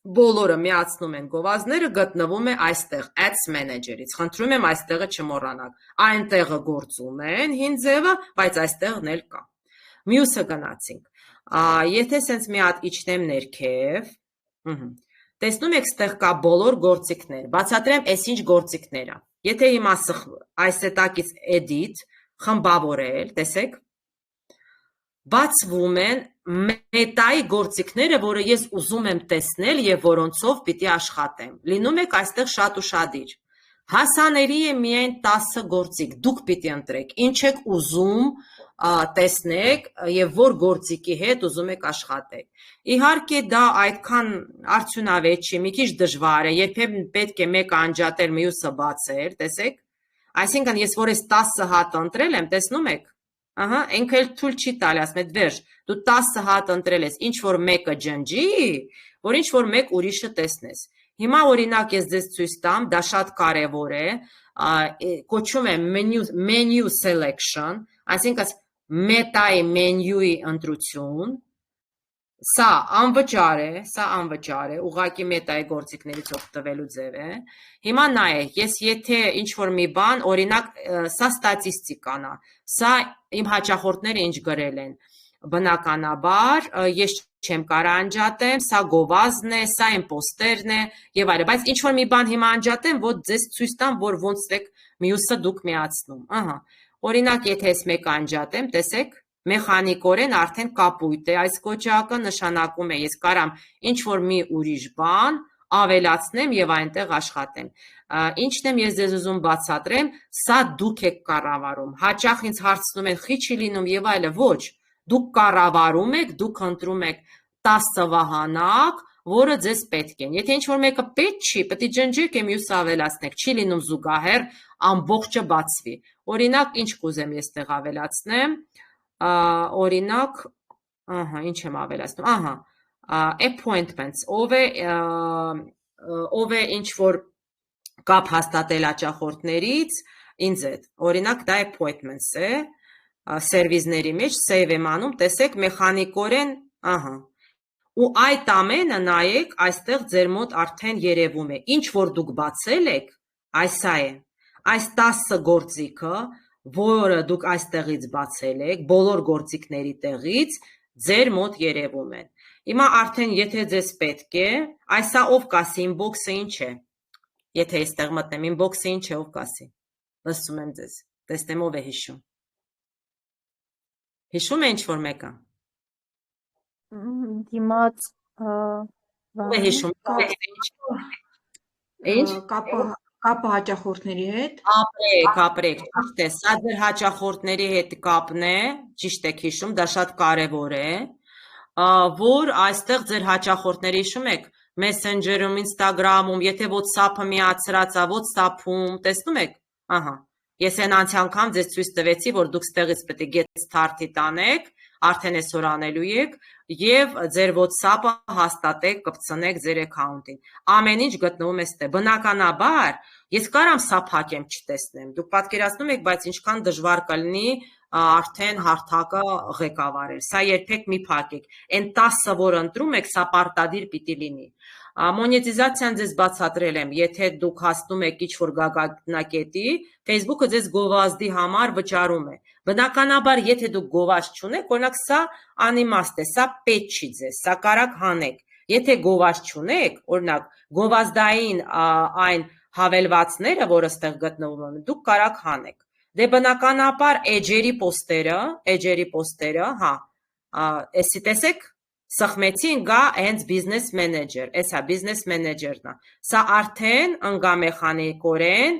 B: բոլորը միացնում են գովազդները, գտնվում է այստեղ, Ads Manager-ից, խնդրում եմ այստեղը չմոռանաք, այնտեղը գործում են հին ձևը, բայց այստեղն էլ կա։ Մյուսը գնացինք, եթե սենց մի հատ իջնեմ ներքև, տեսնում եք ստեղ կա բոլոր գործիքներ, բացատրեմ այս ինչ գործիքներ է, եթե հիմա այս հետակից edit, խմբավորել, տեսեք, բացվում են մետայի գործիքները, որը ես ուզում եմ տեսնել և որոնցով պիտի աշխատեմ, լինում եք այստեղ շատ ուշադիր, հասանելի է միայն 10 գործիք, դուք պիտի ընտրեք, ինչ եք ուզում տեսնեք և որ գործիքի հետ ուզում եք աշխատեք, իհարկե դա այդքան արդյունավետ չի, մի քիչ դժվար է, երբեմն պետք է մեկը անջատել, մյուսը բացել, տեսեք, այսինքն ես որ ես 10 հատ ընտրել եմ, տեսնում եք, ահա, ինքը էլ թույլ չի տալի, ասում է վերջ, դու 10 հատ ընտրել ես, ինչ որ մեկը ջնջի, որ ինչ որ մեկ ուրիշը տեսնես։ Հիմա օրինակ ես ձեզ ցույց տամ, դա շատ կարևոր է, կոչում է menu selection, այսինքն մետայի մենյուի ընտրություն, սա անվճար է, ուղղակի մետայի գործիքներից օգտվելու ձև է։ Հիմա նայեք, ես եթե ինչ-որ մի բան, օրինակ, սա ստատիստիկան է, սա իմ հաճախորդները ինչ գրել են, բնականաբար, ես չեմ կարող անջատեմ, սա գովազդն է, սա իմ պոստերն է եւ այլն, բայց ինչ-որ մի բան հիմա անջատեմ, որ ձեզ ցույց տամ, որ ոնց եք մյուսը դուք միացնում, ահա, օրինակ, եթե ես մեկ անջատեմ, տեսեք, մեխանիկորեն արդեն կապույտ է այս կոճակը, նշանակում է ես կարամ ինչ-որ մի ուրիշ բան ավելացնեմ և այնտեղ աշխատեմ։ Ինչն եմ ես ձեզ ուզում բացատրեմ, սա դուք եք կառավարում, հաճախ ինձ հարցնում են խի չի լինում և այլը, ոչ, դուք կառավարում եք, դուք ընտրում եք 10 վահանակ, որը ձեզ պետք են, եթե ինչ-որ մեկը պետք չի, պետք է ջնջեք և մյուսը ավելացնեք, չի լինում զուգահեռ ամբողջը բացվի, օրինակ ինչ կուզեմ ես տեղ ավելացնեմ, օրինակ, ինչ եմ ավելացնում, appointments, ով է ինչ-որ կապ հաստատել հաճախորդներից, ինձ հետ, օրինակ դա appointments է, սերվիզների մեջ, save եմ անում, տեսեք մեխանիկորեն, ու այդ ամենը նայեք, այստեղ ձեր մոտ արդեն երևում է, ինչ որ դուք բացել եք, այսա է, այս 10 գործիքը, որը դուք այստեղից բացել եք, բոլոր գործիքների տեղից, ձեր մոտ երևում են։ Հիմա արդեն եթե ձեզ պետք է, այսա ով կասի, inbox-ը ինչ է, եթե այստեղ մտնեմ, inbox-ը ինչ է, ով կասի, լսում եմ ձեզ, տեսնեմ ով է հիշում։ Հիշում է ինչ-որ մեկը։
A: Դիմաց
B: ով է հիշում։ Ինչ։
E: Կապը Կապը հաճախորդների հետ։
B: Ապրեք, ճիշտ է, սա ձեր հաճախորդների հետ կապն է, ճիշտ եք հիշում, դա շատ կարևոր է, որ այստեղ ձեր հաճախորդների հիշում եք, Messenger-ում, Instagram-ում, եթե WhatsApp-ը միացրած է, WhatsApp-ում, տեսնում եք, ահա, ես այն անցյալ անգամ ձեզ ցույց տվեցի, որ դուք ստեղից պետք է get start-ի տանեք, արդեն այսօր անելու եք, եւ ձեր WhatsApp-ը հաստատեք, կպցնեք ձեր account-ին։ Ամեն ինչ գտնվում է ստե։ Բնականաբար, ես կարամ սա փակեմ չտեսնեմ։ Դուք պատկերացնում եք, բայց ինչքան դժվար կլինի արդեն հարթակը ղեկավարել։ Սա երբեք մի փակեք։ Այն 10-ը, որ ընտրում եք, սա պարտադիր պիտի լինի։ Մոնետիզացիան ձեզ բացատրել եմ, եթե դուք հասնում եք ինչ-որ գագաթնակետի, Facebook-ը ձեզ գովազդի համար վճարում է։ Բնականաբար, եթե դուք գովազդ չունեք, օրինակ սա անիմաստ է, սա պետք չի ձեզ, սա կարաք հանեք։ Եթե գովազդ չունեք, օրինակ գովազդային այն հավելվածները, որը ստեղ գտնվում են, դուք կարաք հանեք։ Դե բնականաբար էջերի պոստերը, հա, էսի տեսեք, սխմեցին գա հենց business manager, էսա business manager-ն է։ Սա արդեն ընկա մեխանիկորեն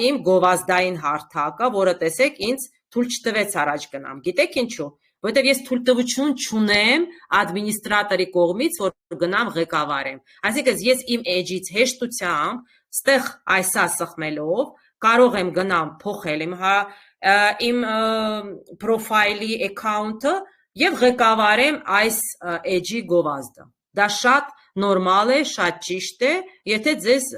B: իմ գովազդային հարթակը, որը տեսեք ինձ թույլ չտվեց առաջ գնամ։ Գիտեք ինչու։ Որտեվ ես թույլտվություն չունեմ ադմինիստրատորի կողմից, որ գնամ ղեկավարեմ։ Այսինքն ես իմ էջից հեշտությամբ ստեղ այսա սխմելով կարող եմ գնամ փոխել իմ պրոֆայլի account-ը եւ ղեկավարեմ այս էջի գովազդը։ Դա շատ նորմալ է, շատ ճիշտ է, եթե ձեզ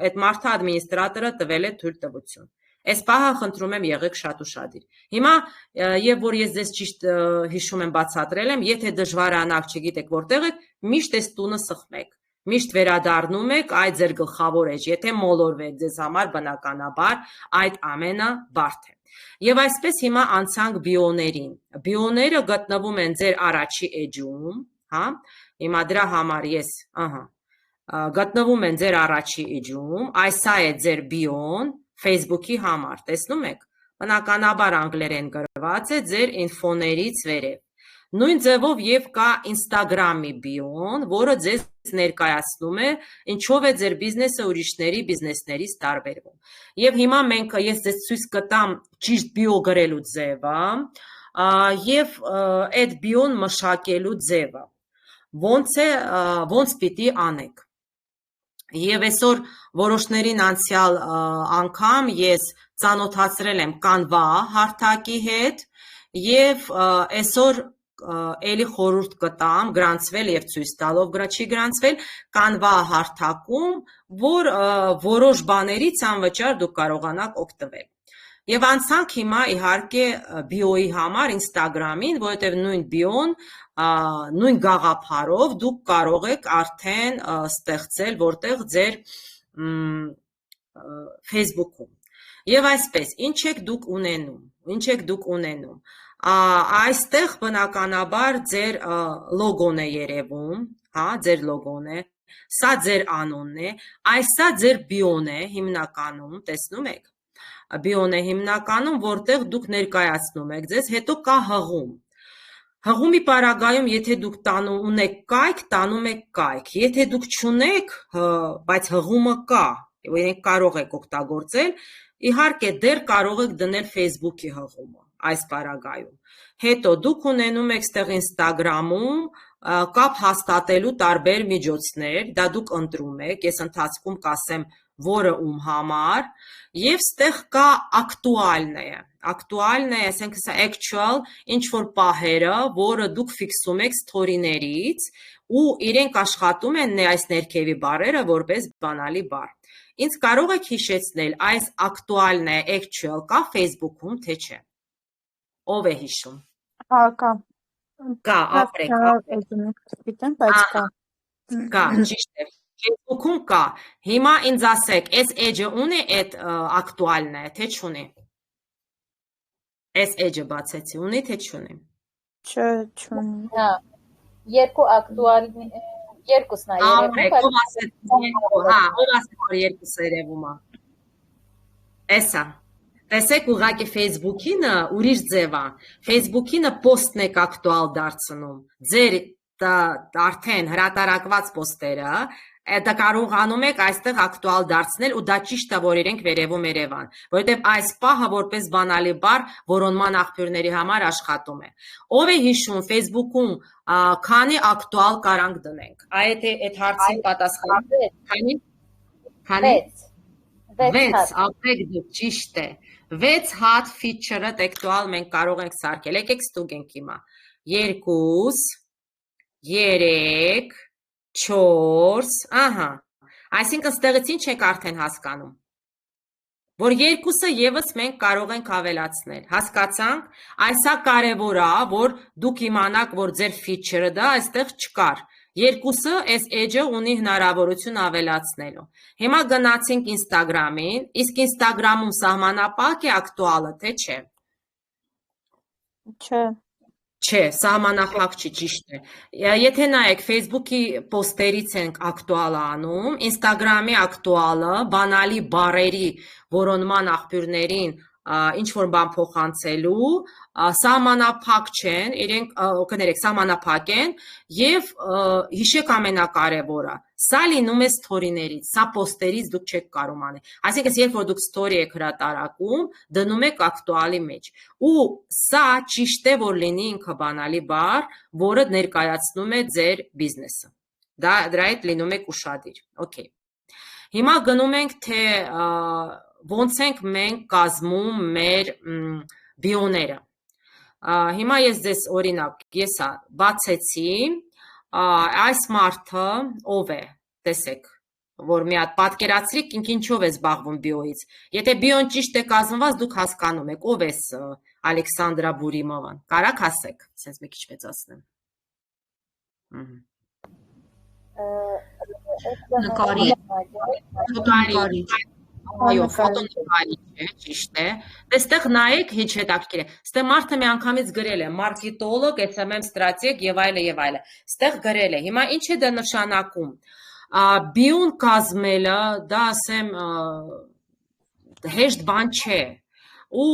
B: այդ մարդը ադմինիստրատորը տվել է թույլտվություն։ Այս պահը խնդրում եմ եղեք շատ ուշադիր։ Հիմա եւ որ ես ձեզ ճիշտ հիշում եմ բացատրել եմ, եթե դժվարանակ չգիտեք որտեղ եք, միշտ այս տունը սխմեք։ Միշտ վերադառնում եք այդ ձեր գլխավոր էջ, եթե մոլորվեք ձեզ համար բնականաբար այդ ամենը բարդ է։ Եվ այսպես հիմա անցանք բիոներին։ Բիոները գտնվում են ձեր առաջի էջում, հա։ Հիմա դրա համար ես, գտնվում են ձեր առաջի էջում, այսա է ձեր բիոն Facebook-ի համար, տեսնում եք։ Բնականաբար անգլերեն գրված է ձեր ինֆոներից վերև։ Նույն ձևով եւ կա Instagram-ի բիոն, որը ձեզ ներկայացնում է ինչով է ձեր բիզնեսը ուրիշների բիզնեսներից տարբերվում։ Եվ հիմա ես ձեզ ցույց կտամ ճիշտ բիո գրելու ձևը եւ այդ բիոն մշակելու ձևը։ Ոնց պիտի անեք։ Եվ այսօր որոշներին անցյալ անգամ ես ծանոթացրել եմ Canva հարթակի հետ եւ այսօր էլի խորհուրդ կտամ գրանցվել եւ ցույց տալով չի գրանցվել Canva հարթակում, որ որոշ բաներից անվճար դուք կարողանաք օգտվել։ Եվ անցանք հիմա իհարկե բիոյի համար Instagram-ին, որովհետև նույն բիոն, նույն գաղափարով դուք կարող եք արդեն ստեղծել որտեղ ձեր Facebook-ում։ Եվ այսպես, ինչ եք դուք ունենում։ Այստեղ բնականաբար ձեր լոգոն է երևում, հա, ձեր լոգոն է, սա ձեր անունն է, այսա ձեր բիոն է հիմնականում, տեսնում եք։ Բիոն է հիմնականում, որտեղ դուք ներկայացնում եք ձեզ, հետո կա հղում։ Հղումի պարագայում, եթե դուք ունեք կայք, տանում եք կայք, եթե դուք չունեք, բայց հղումը կա, եւ կարող եք օգտագործել, իհարկե դեռ կարող եք դնել Facebook-ի հղումը այս պարագայում։ Հետո դուք ունենում եք ստեղ Instagram-ում կապ հաստատելու տարբեր միջոցներ, դա դուք ընտրում եք, ես ընթացքում կասեմ որը ում համար, եւ ստեղ կա ակտուալնը, այսինքն սա actual, ինչ որ պահերը, որը դուք ֆիքսում եք սթորիներից ու իրենք աշխատում են այս ներքևի բառերը որպես բանալի բառ։ Ինձ կարող եք հիշեցնել այս ակտուալն է, actual կա Facebook-ում, թե չէ։ Ով է հիշում։
A: Կա։
B: Կա, ապրեք։ Կա, ճիշտ է։ Facebook-ում կա։ Հիմա ինձ ասեք, այս էջը ունի այդ ակտուալն է, թե չունի։ Այս էջը բացեցի, ունի, թե չունի։
A: Չունի։
C: Հա։ Երկու ակտուալն երկուսն է երևում,
B: ով ասեց, որ երկուսը երևում է։ Էսա։ Տեսեք ուղղակի Facebook-ինը ուրիշ ձև է։ Facebook-ինը post-ն եք ակտուալ դարձնում։ Ձեր արդեն հրատարակված post-երը դա կարողանում եք այստեղ ակտուալ դարձնել ու դա ճիշտ է, որ իրենք վերևում Երևան, որովհետև այս պահը որպես բանալի բառ որոնման աղբյուրների համար աշխատում է։ Ով է հիշում Facebook-ում քանի ակտուալ կարանք դնենք։ Այդ հարցին պատասխան քանի 6 ապրեք դուք ճիշտ է 6 հատ feature-ը տեքստուալ մենք կարող ենք սարքել։ Եկեք ստուգենք հիմա 2 3 4, ահա, այսինքն ստեղից ինչ եք արդեն հասկանում, որ երկուսը ևս մենք կարող ենք ավելացնել, հասկացանք, այսա կարևոր է, որ դուք իմանաք, որ ձեր feature-ը դա այստեղ չկար, երկուսը այս edge-ը ունի հնարավորություն ավելացնելու, հիմա գնացինք Instagram-ին, իսկ Instagram-ում սահմանապակ է ակտուալը, թե չէ։ Չէ, սահմանափակ չի, ճիշտ է։ Եթե նայեք Facebook-ի պոստերից ենք ակտուալը անում, Instagram-ի ակտուալը, բանալի բառերի որոնման աղբյուրներին ինչ-որ բան փոխանցելու, սահմանափակ չեն, իրենք կներեք, սահմանափակ են եւ հիշեք ամենակարևորը, սա լինում է story-ներից, սա post-երից դուք չեք կարող անել։ Այսինքն, երբ որ դուք story եք հրատարակում, դնում եք ակտուալի մեջ։ Ու սա ճիշտ է, որ լինի ինքը բանալի բառ, որը ներկայացնում է ձեր բիզնեսը։ Դրա հետ լինում եք ուշադիր։ Okay։ Հիմա գնում ենք, թե ոնց ենք մենք կազմում մեր բիոները։ Հիմա ես ձեզ օրինակ, ես բացեցի, այս մարդը ով է, տեսեք, որ մի հատ պատկերացրիք, ինչով է զբաղվում բիոից։ Եթե բիոն ճիշտ է կազմված, դուք հասկանում եք, ով է Ալեքսանդրա Բուրիմովան։ Կարաք ասեք, ասենց մի քիչ մեծացնեմ։ Նկարիչ, այո, ֆոտոնկարիչ է, ճիշտ է։ Այստեղ նայեք, ինչ հետաքրքիր է։ Այստեղ մարդը մի անգամից գրել է մարքետոլոգ, SMM ստրատեգ եւ այլը եւ այլը։ Այստեղ գրել է։ Հիմա ինչ է դա նշանակում։ Բիոն կազմելը, դա ասեմ, հեշտ բան չէ։ Ու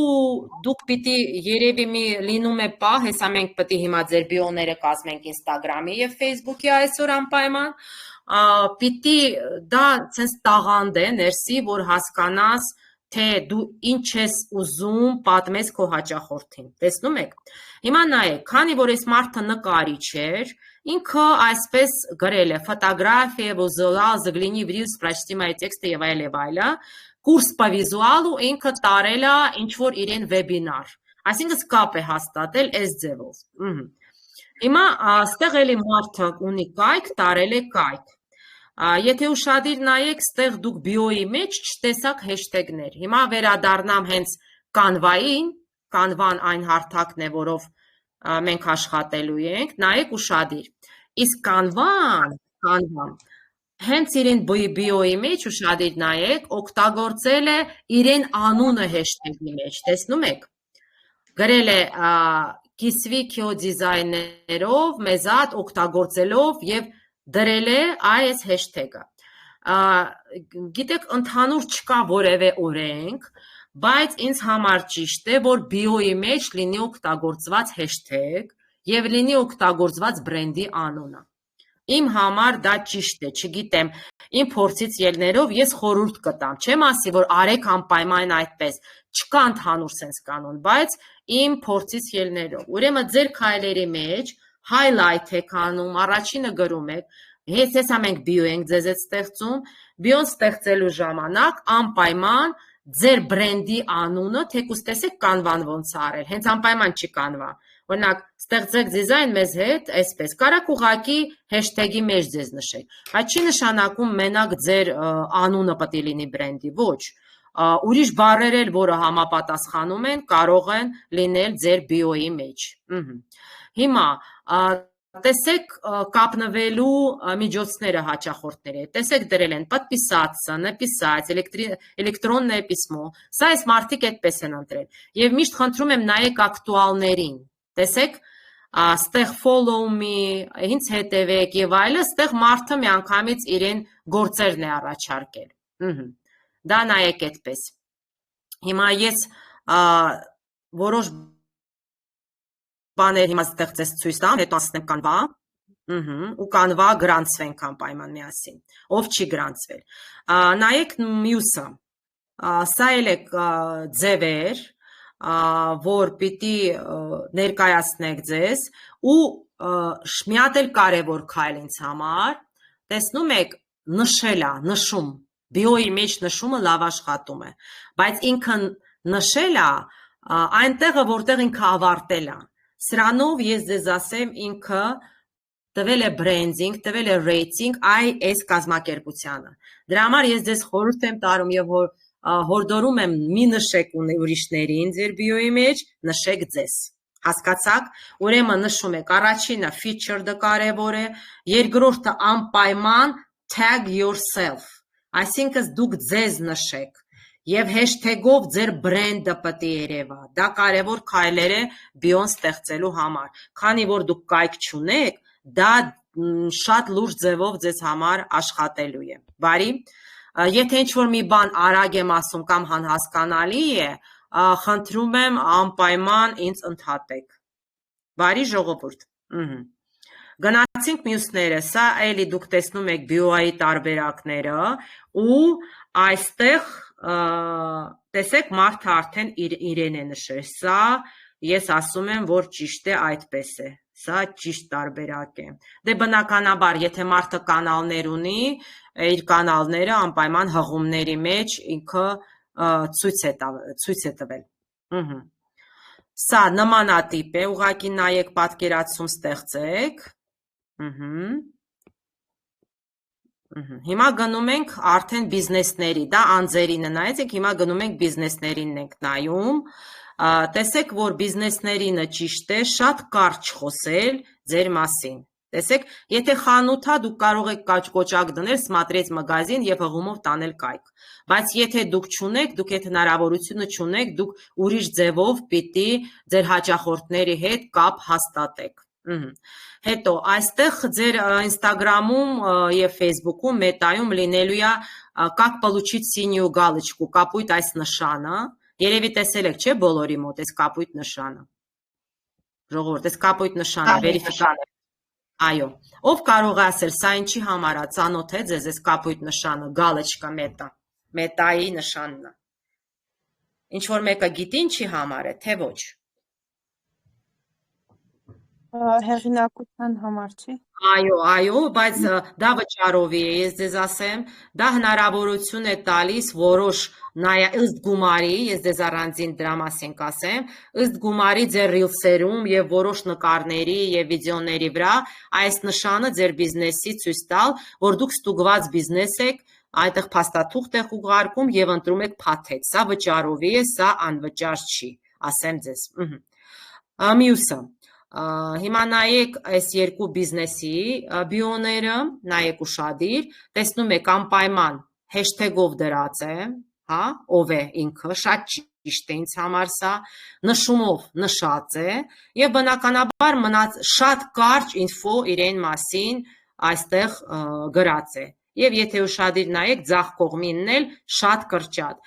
B: դուք պիտի երևի մի լինում է պահ, հեսա մենք պիտի հիմա ձեր բիոները կազմենք Instagram-ի եւ Facebook-ի այսօր անպայման, պիտի դա ցենց տաղանդ է ներսի, որ հասկանաս, թե դու ինչ ես ուզում պատմես քո հաճախորդին, տեսնում եք։ Հիմա նայեք, քանի որ այս մարդը նկարիչ էր, ինքը այսպես գրել է ֆոտոգրաֆիա, վիզուալ, загляни прочти мои тексты եւ այլը, կուրս по վիզուալու ինքը տարել է ինչ-որ իրեն վեբինար, այսինքն կապ է հաստատել այս ձևով։ Հիմա ստեղ էլի մարդը ունի կայք, տարել է կայք։ Եթե ուշադիր նայեք, ստեղ դուք բիոյի մեջ չտեսաք հեշթեգներ։ Հիմա վերադառնամ հենց կանվային, կանվան այն հարթակն է, որով մենք աշխատելու ենք, նայեք ուշադիր։ Իսկ կանվան հենց իրեն բիոյի մեջ ուշադիր նայեք, օգտագործել է իրեն անունը հեշթեգի մեջ, տեսնում եք։ Գրել է կիսվի քյո դիզայներով, մեզատ օգտագործելով եւ դրել է այս հեշթեգը։ Գիտեք, ընդհանուր չկա որևէ օրենք, բայց ինձ համար ճիշտ է, որ բիոյի մեջ լինի օգտագործված հեշթեգ եւ լինի օգտագործված բրենդի անունը։ Իմ համար դա ճիշտ է, չգիտեմ, իմ փորձից ելներով ես խորհուրդ կտամ, չեմ ասի, որ արեք անպայման այդպես, չկա ընդհանուր sense կանոն, բայց իմ փորձից ելներով։ Ուրեմն ձեր քայլերի մեջ highlight եք անում, առաջինը գրում եք, հեսա մենք բիո ենք ձեզ հետ ստեղծում, բիոն ստեղծելու ժամանակ անպայման ձեր բրենդի անունը, թեկուզ տեսեք կանվան ոնց արել, հենց անպայման չի կանվա։ Օրինակ, ստեղծեք դիզայն մեզ հետ, այսպես, կարաք ուղղակի հեշթեգի մեջ ձեզ նշեք, բայց չի նշանակում մենակ ձեր անունը պետք է լինի բրենդի, ոչ, ուրիշ բառեր էլ, որը համապատասխանում են, կարող են լինել ձեր բիոյի մեջ։ Հիմա, տեսեք կապնվելու միջոցները հաճախորդների հետ, տեսեք դրել են подписаться, написать, электронное письмо, սա այս մարդիկ այդպես են ընտրել, և միշտ խնդրում եմ նայեք ակտուալներին, տեսեք, ստեղ follow me, ինձ հետևեք և այլը, ստեղ մարդը մի անգամից իրեն գործերն է առաջարկել, դա նայեք այդպես, հիմա ես որոշ բաներ հիմա ստեղ ձեզ ցույց տամ, հետո անցնեմ կանվա, ու կանվա գրանցվենք անպայման միասին։ Ով չի գրանցվել։ Նայեք մյուսը։ Սա էլ է ձևեր, որ պիտի ներկայացնեք ձեզ ու մի հատ էլ կարևոր քայլ ինձ համար, տեսնում եք, նշելա, նշում, բիոյի մեջ նշումը լավ աշխատում է, բայց ինքը նշելա այնտեղը, որտեղ ինքը ավարտել է, սրանով ես ձեզ ասեմ ինքը տվել է բրենդինգ, տվել է ռեյտինգ այս կազմակերպությանը, դրա համար ես ձեզ խորհուրդ եմ տարում և հորդորում եմ մի նշեք ուրիշներին ձեր բիոյի մեջ, նշեք ձեզ, հասկացաք, ուրեմն նշում եք, առաջինը feature-ը կարևոր է, երկրորդը անպայման tag yourself, այսինքն դուք ձեզ նշեք և hashtag-ով ձեր բրենդը պետք է երևա, դա կարևոր քայլեր է բիոն ստեղծելու համար, քանի որ դուք կայք չունեք, դա շատ լուրջ ձևով ձեզ համար աշխատելու է, բարի, եթե ինչ-որ մի բան արագ եմ ասում կամ անհասկանալի է, խնդրում եմ անպայման ինձ ընդհատեք, բարի ժողովուրդ, գնացինք մյուսները, սա էլի դուք տեսնում եք բիոյի տարբերակները ու այստեղ տեսեք մարդը արդեն իրեն է նշել, սա ես ասում եմ, որ ճիշտ է այդպես է, սա ճիշտ տարբերակ է, դե բնականաբար, եթե մարդը կանալներ ունի, իր կանալները անպայման հղումների մեջ ինքը ցույց է տվել, սա նմանատիպ է, ուղղակի նայեք պատկերացում ստեղծեք, հիմա գնում ենք արդեն բիզնեսների, դա անձերինը նայեցեք, հիմա գնում ենք բիզնեսներինն ենք նայում, տեսեք, որ բիզնեսներինը ճիշտ է, շատ կարճ խոսել ձեր մասին, տեսեք, եթե խանութ է, դուք կարող եք կոճակ դնել, смотреть մագազին և հղումով տանել կայք, բայց եթե դուք չունեք, դուք այդ հնարավորությունը չունեք, դուք ուրիշ ձևով պիտի ձեր հաճախորդների հետ կապ հաստատեք, հետո այստեղ ձեր ինստագրամում և ֆեյսբուքում, մետայում լինելու է как получить синюю галочку, կապույտ այս նշանը, երևի տեսել եք, չէ, բոլորի մոտ այս կապույտ նշանը, ժողովուրդ, այս կապույտ նշանը, վերիֆիկացիա, այո, ով կարող է ասել, սա ինչի համար է, ծանոթ է ձեզ այս կապույտ նշանը, գալոչկա մետայի նշանն է, ինչ-որ մեկը գիտի ինչի համար է, թե ոչ,
A: հեղինակության համար չի,
B: այո, բայց դա վճարովի է, ես ձեզ ասեմ, դա հնարավորություն է տալիս որոշ ըստ գումարի, ես ձեզ առանձին դրա մասին կասեմ, ըստ գումարի ձեր ռիլսերում և որոշ նկարների և վիդեոների վրա այս նշանը ձեր բիզնեսի ցույց տալ, որ դուք ստուգված բիզնես եք, այդտեղ փաստաթուղթ եք ուղարկում և ընտրում եք փաթեթ, սա վճարովի է, սա անվճար չի, ասեմ ձեզ, մյուսը, հիմա նայեք այս երկու բիզնեսի բիոները, նայեք ուշադիր, տեսնում եք անպայման hashtag-ով դրած է, ով է ինքը, շատ ճիշտ է ինձ համար սա, նշումով նշած է և բնականաբար մնաց շատ կարճ ինֆո իրեն մասին այստեղ գրած է և եթե ուշադիր նայեք ձախ կողմինն էլ շատ կրճատ,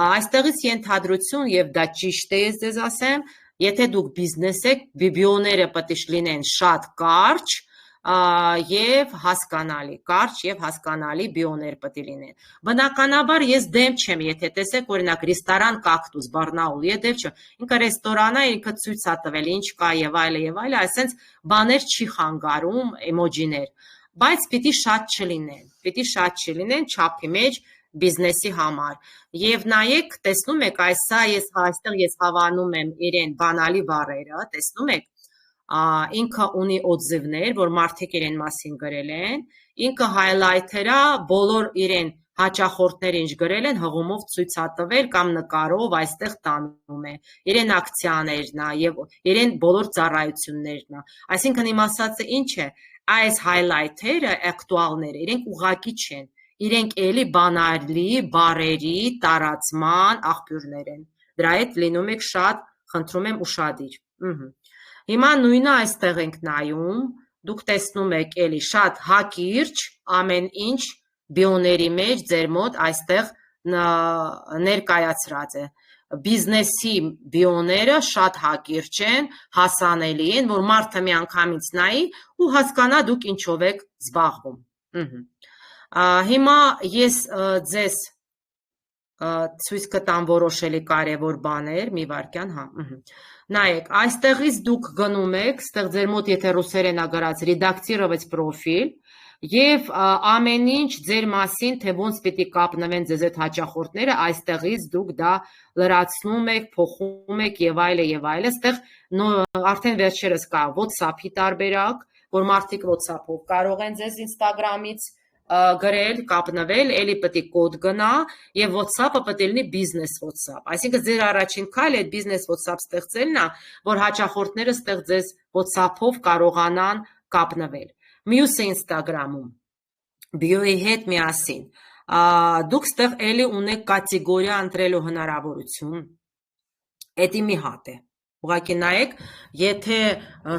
B: այստեղից ենթադրություն և դա ճիշտ է ես ձեզ ասեմ, եթե դուք բիզնես եք, բիոները պետք է լինեն շատ կարճ և հասկանալի բիոներ պետք է լինեն, բնականաբար ես դեմ չեմ, եթե տեսեք օրինակ ռեստորան կակտուս, Բարնաուլ, դեմ չեմ, ինքը ռեստորան է, ինքը ցույց է տվել ինչ կա և այլը, այսենց բաներ չի խանգարում, էմոջիներ, բայց պիտի շատ չլինեն չափի մեջ բիզնեսի համար և նայեք, տեսնում եք, այստեղ ես հավանում եմ իրեն բանալի բառերը, տեսնում եք, ինքը ունի օձիվներ, որ մարդիկ իրեն մասին գրել են, ինքը հայլայթերա բոլոր իրեն հաճախորդները ինչ գրել են, հղումով ցույց է տվել կամ նկարով այստեղ տանում է, իրեն ակցիաներն է և իրեն բոլոր ծառայություններն է, այսինքն իմ ասածը ինչ է, այս հայլայթերը, ակտուալները, իրենք ուղղակի չեն, իրենք էլի բանալի բառերի տարածման աղբյուրներ են, դրա հետ լինում եք շատ, խնդրում եմ ուշադիր, հիմա նույնը այստեղ ենք նայում, դուք տեսնում եք էլի շատ հակիրճ ամեն ինչ բիոների մեջ ձեր մոտ այստեղ ներկայացրած է, բիզնեսի բիոները շատ հակիրճ են, հասանելի են, որ մարդը մի անգամից նայի ու հասկանա դուք ինչով եք զբաղվում։ Հիմա ես ձեզ ցույց կտամ որոշելի կարևոր բաներ, մի վարքյան, նայեք, այստեղից դուք գնում եք, ստեղ ձեր մոտ եթե ռուսերեն ա գրած «Редактировать профиль» և ամեն ինչ ձեր մասին, թե ոնց պիտի կապնվեն ձեզ այդ հաճախորդները, այստեղից դուք դա լրացնում եք, փոխում եք և այլը և այլը, ստեղ արդեն վերջերս կա WhatsApp-ի տարբերակ, որ մարդիկ WhatsApp-ով կարող են ձեզ Instagram-ից գրել, կապնվել, էլի պետք է կոդ գնա և WhatsApp-ը պետք է լինի business WhatsApp, այսինքն ձեր առաջին քայլը այդ business WhatsApp ստեղծելն է, որ հաճախորդները ստեղ ձեզ WhatsApp-ով կարողանան կապնվել։ Մյուսը Instagram-ում, բիոյի հետ միասին, դուք ստեղ էլի ունեք կատեգորիա ընտրելու հնարավորություն, էդի մի հատ է, ուղղակի նայեք, եթե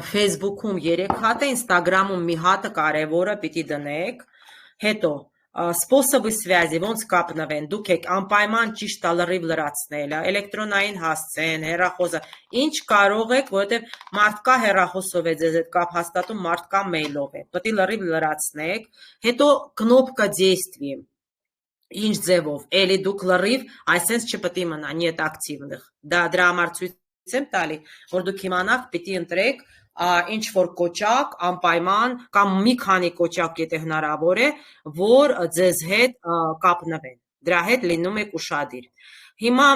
B: Facebook-ում 3 հատ է, Instagram-ում մի հատը կարևորը պիտի դնեք, հետո Սպոսոբի սվյազի, ոնց կապնվեն, դուք եք անպայման ճիշտ լրիվ լրացնելը, էլեկտրոնային հասցեն, հեռախոսը, ինչ կարող եք, որովհետև մարդկա հեռախոսով է ձեզ այդ կապ հաստատում, մարդկա մեյլով է, պետք է լրիվ լրացնեք, հետո կնոպկա действий, ինչ ձևով, էլի դուք լրիվ, այսպես չպետք է մնա, нет активных, դրա համար ցույց եմ տալի, որ դուք իմանաք, պիտի ընտրեք ինչ որ կոճակ, անպայման, կամ մի քանի կոճակ եթե հնարավոր է, որ ձեզ հետ կապնվեն, դրա հետ լինում եք ուշադիր։ Հիմա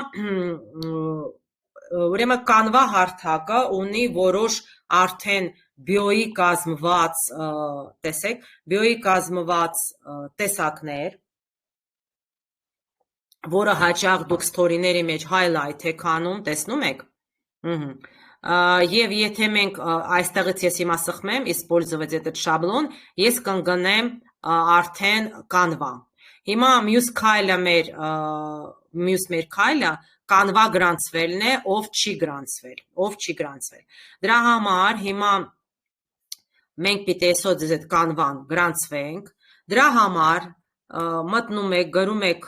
B: ուրեմն կանվա հարթակը ունի որոշ արդեն բիոյի կազմված, տեսեք, բիոյի կազմված տեսակներ, որը հաճախ դուք ստորիների մեջ highlight եք անում, տեսնում եք, և եթե մենք այստեղից ես հիմա սխմեմ, использовать этот շաբլոն, ես կընկնեմ արդեն կանվա։ Հիմա մյուս մեր քայլը կանվա գրանցվելն է, ով չի գրանցվել։ Դրա համար հիմա մենք պիտի այսօր ձեզ այդ կանվան գրանցվենք, դրա համար մտնում եք, գրում եք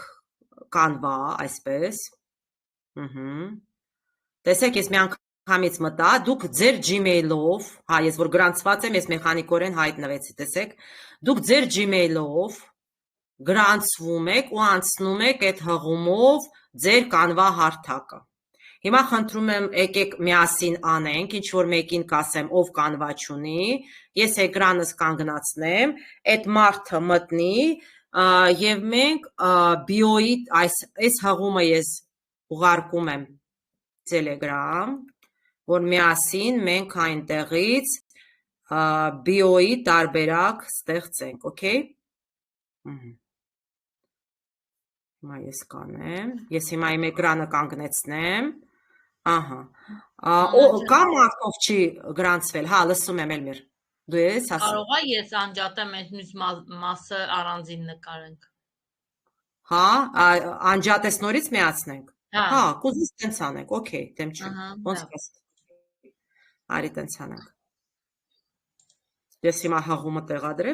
B: կանվա, այսպես, տեսեք ես մի անգամից մտա, դուք ձեր Gmail-ով, ես որ գրանցված եմ, ես մեխանիկորեն հայտնվեցի, տեսեք, դուք ձեր Gmail-ով գրանցվում եք ու անցնում եք այդ հղումով ձեր կանվա հարթակը։ Հիմա խնդրում եմ եկեք միասին անենք, ինչ որ մեկին կասեմ, ով կանվա չունի, ես էկրանս կանգնացնեմ, այդ մարդը մտնի և մենք բիոյի, այս հղումը ես ուղարկում եմ Telegram, որ միասին մենք այնտեղից բիոյի տարբերակ ստեղծենք, okay? Հիմա ես կանեմ, ես հիմա իմ էկրանը կանգնեցնեմ, կա մարդով չի գրանցվել, լսում եմ Էլմիր, դու ես ասում։
E: Կարող է ես անջատեմ այդ մյուս մասը առանձին նկարենք։
B: Անջատես նորից միացնենք։ Կուզես տենց անենք, okay, դեմ չի, ոնց կաս։ Արի տենց անենք։ Ես հիմա հղումը տեղադրեմ։